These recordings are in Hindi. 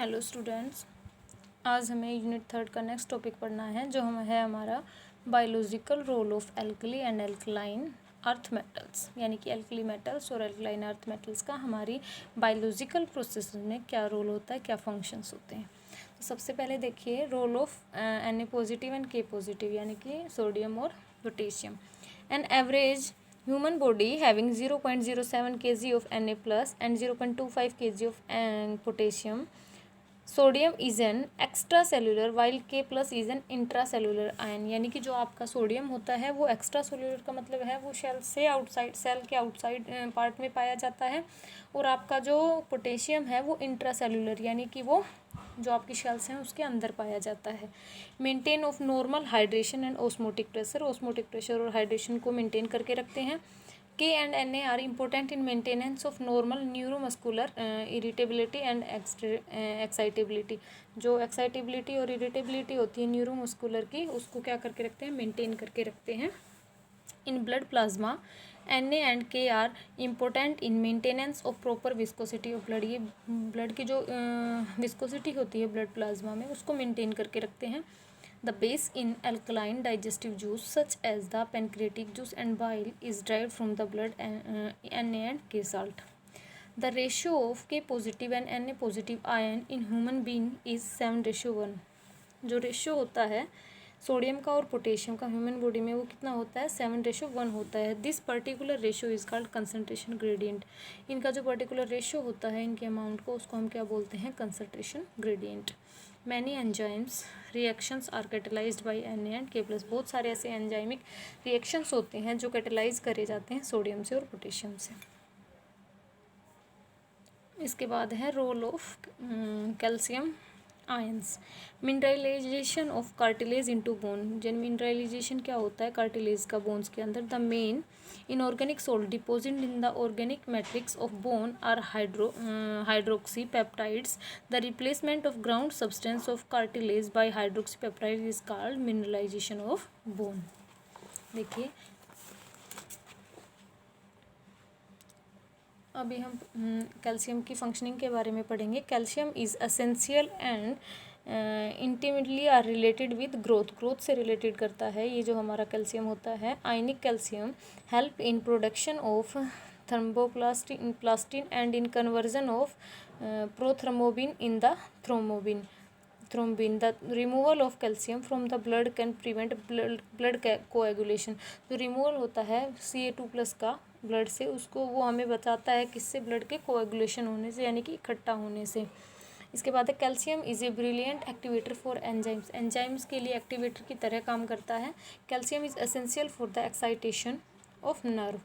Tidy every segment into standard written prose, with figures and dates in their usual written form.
हेलो स्टूडेंट्स, आज हमें यूनिट 3 का नेक्स्ट टॉपिक पढ़ना है जो है हमारा biological role of alkali and alkaline earth metals, यानी कि एल्कली मेटल्स और एल्कलाइन अर्थ मेटल्स का हमारी बायोलॉजिकल प्रोसेस में क्या रोल होता है, क्या फंक्शंस होते हैं। तो सबसे पहले देखिए role of Na positive and K positive, यानी कि सोडियम और potassium. An average human body having 0.07 kg of Na plus and 0.25 kg of potassium sodium is an extra cellular while K plus is an intra cellular ion, यानी कि जो आपका सोडियम होता है वो एक्स्ट्रा सेलुलर का मतलब है वो सेल के आउटसाइड पार्ट में पाया जाता है, और आपका जो पोटेशियम है वो इंट्रा सेलुलर यानी कि वो जो आपकी शेल्स हैं उसके अंदर पाया जाता है। Maintain of normal hydration and osmotic pressure और हाइड्रेशन को मेंटेन करके रखते हैं। K and Na are important in maintenance of normal neuromuscular irritability and excitability। जो excitability और irritability होती है न्यूरोमस्कुलर की, उसको क्या करके रखते हैं, मेंटेन करके रखते हैं। In blood plasma Na and K are important in maintenance of proper viscosity of blood। ये ब्लड की जो विस्कोसिटी होती है ब्लड प्लाज्मा में उसको मेंटेन करके रखते हैं। The base in alkaline digestive juice such as the pancreatic juice and bile is derived from the blood Na and K salt। The ratio of K positive and Na positive ion in human being is 7:1। जो रेशियो होता है सोडियम का और पोटेशियम का ह्यूमन बॉडी में वो कितना होता है, 7:1 होता है। This particular ratio is called concentration gradient. इनका जो पर्टिकुलर रेशियो होता है इनके अमाउंट को, उसको हम क्या बोलते हैं, concentration gradient. Many enzymes reactions are catalysed by Na and K plus. बहुत सारे ऐसे एंजाइमिक रिएक्शंस होते हैं जो कैटेलाइज करे जाते हैं सोडियम से और पोटेशियम से। इसके बाद है role of calcium ions. Mineralisation of cartilage into bone. जन मिनरलाइजेशन क्या होता है कार्टिलेज का बोन्स के अंदर। The main inorganic salt deposit in the organic matrix of bone are hydroxy peptides. The replacement of ground substance of cartilage by hydroxy peptide is called mineralisation of bone. देखिए अभी हम कैल्शियम की फंक्शनिंग के बारे में पढ़ेंगे। Calcium is essential and intimately are related with growth से रिलेटेड करता है ये जो हमारा कैल्शियम होता है। Ionic calcium help in production of thromboplastin and in conversion of prothrombin in the thrombin. The removal of calcium from the blood can prevent blood coagulation. जो रिमूवल होता है Ca2+ का ब्लड से, उसको वो हमें बचाता है किससे, ब्लड के कोएगुलेशन होने से, यानी कि इकट्ठा होने से। इसके बाद है calcium is a brilliant activator for enzymes के लिए एक्टिवेटर की तरह काम करता है। Calcium is essential for the excitation of nerve.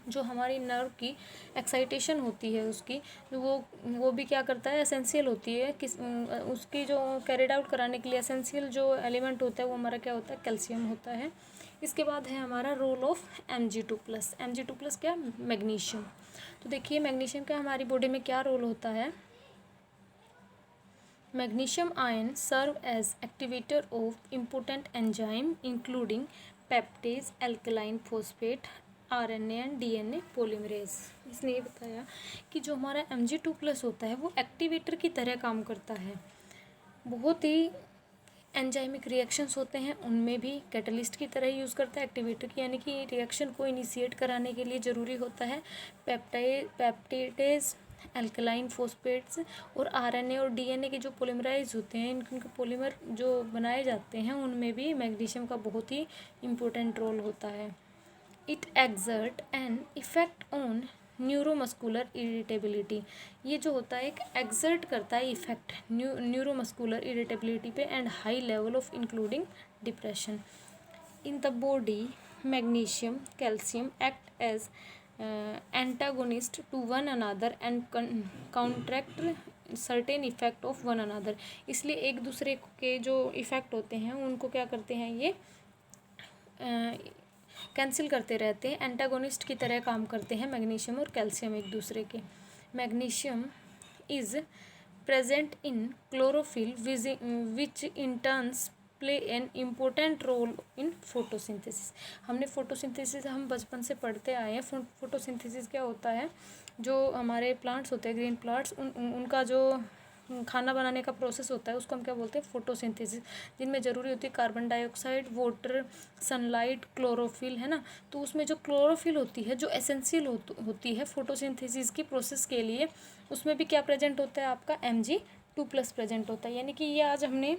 जो हमारी नर्व की एक्साइटेशन होती है उसकी वो भी क्या करता है, एसेंशियल होती है उसकी जो कैरिड आउट कराने के लिए एसेंशियल जो एलिमेंट होता है वो हमारा क्या होता है, कैल्शियम होता है। इसके बाद है हमारा रोल ऑफ Mg2+। क्या, मैग्नीशियम। तो देखिए मैग्नीशियम का हमारी बॉडी में क्या रोल होता है। Magnesium ion serve as activator of important enzyme including peptidase, alkaline phosphate, RNA and DNA polymerase. इसने ये बताया कि जो हमारा Mg2+ होता है वो एक्टिवेटर की तरह काम करता है। बहुत ही एंजाइमिक रिएक्शंस होते हैं उनमें भी कैटलिस्ट की तरह यूज़ करता है एक्टिवेटर की, यानी कि रिएक्शन को इनिशिएट कराने के लिए ज़रूरी होता है पेप्टाइडेज, एल्कलाइन फॉस्फेट्स और RNA और DNA के जो पॉलीमराइज होते हैं, इनके पॉलीमर जो बनाए जाते हैं उनमें भी मैग्नीशियम का बहुत ही इम्पोर्टेंट रोल होता है। It exert an effect on neuromuscular irritability. ये जो होता है एक एक्सर्ट करता है इफेक्ट न्यूरोमस्कुलर इरिटेबिलिटी पे and high level of including depression. In the body magnesium calcium act as antagonist to one another and counteract certain effect of one another. इसलिए एक दूसरे के जो इफ़ेक्ट होते हैं उनको क्या करते हैं, ये कैंसिल करते रहते हैं, एंटागोनिस्ट की तरह काम करते हैं मैग्नीशियम और कैल्शियम एक दूसरे के। Magnesium is present in chlorophyll which in turns play an important role in photosynthesis. हमने फोटोसिंथेसिस हम बचपन से पढ़ते आए हैं। फोटोसिंथेसिस क्या होता है, जो हमारे प्लांट्स होते हैं ग्रीन प्लांट्स उनका जो खाना बनाने का प्रोसेस होता है उसको हम क्या बोलते हैं, फोटोसिंथेसिस, जिनमें ज़रूरी होती है carbon dioxide, water, sunlight, chlorophyll, है ना। तो उसमें जो क्लोरोफिल होती है, जो एसेंशियल होती है फोटोसिंथेसिस की प्रोसेस के लिए, उसमें भी क्या प्रेजेंट होता है, आपका Mg2+ प्रेजेंट होता है। यानी कि ये आज हमने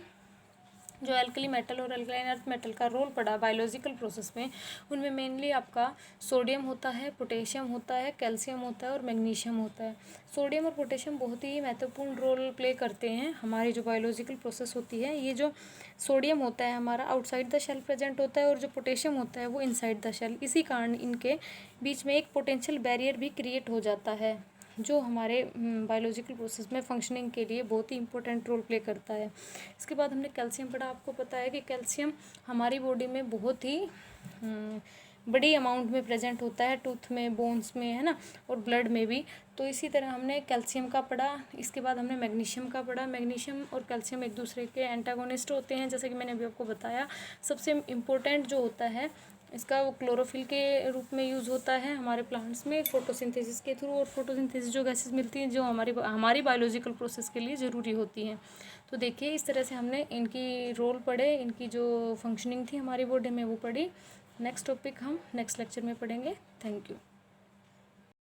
जो एल्कली मेटल और एल्कलाइन अर्थ मेटल का रोल पड़ा बायोलॉजिकल प्रोसेस में, उनमें मेनली आपका सोडियम होता है, पोटेशियम होता है, कैल्शियम होता है और मैग्नीशियम होता है। सोडियम और पोटेशियम बहुत ही महत्वपूर्ण रोल प्ले करते हैं हमारी जो बायोलॉजिकल प्रोसेस होती है। ये जो सोडियम होता है हमारा आउटसाइड द शेल प्रेजेंट होता है और जो पोटेशियम होता है वो इनसाइड द शेल। इसी कारण इनके बीच में एक पोटेंशियल बैरियर भी क्रिएट हो जाता है, जो हमारे बायोलॉजिकल प्रोसेस में फंक्शनिंग के लिए बहुत ही इंपॉर्टेंट रोल प्ले करता है। इसके बाद हमने कैल्शियम पढ़ा। आपको पता है कि कैल्शियम हमारी बॉडी में बहुत ही बड़ी अमाउंट में प्रेजेंट होता है, टूथ में, बोन्स में, है ना, और ब्लड में भी। तो इसी तरह हमने कैल्शियम का पढ़ा। इसके बाद हमने मैग्नीशियम का पढ़ा। मैग्नीशियम और कैल्शियम एक दूसरे के एंटागोनिस्ट होते हैं, जैसे कि मैंने अभी आपको बताया। सबसे इम्पोर्टेंट जो होता है इसका, वो क्लोरोफिल के रूप में यूज़ होता है हमारे प्लांट्स में फोटोसिंथेसिस के थ्रू। और फोटोसिंथेसिस जो गैसेस मिलती हैं जो हमारी बायोलॉजिकल प्रोसेस के लिए ज़रूरी होती हैं। तो देखिए इस तरह से हमने इनकी रोल पढ़े, इनकी जो फंक्शनिंग थी हमारी बॉडी में वो पढ़ी। नेक्स्ट टॉपिक हम नेक्स्ट लेक्चर में पढ़ेंगे। Thank you.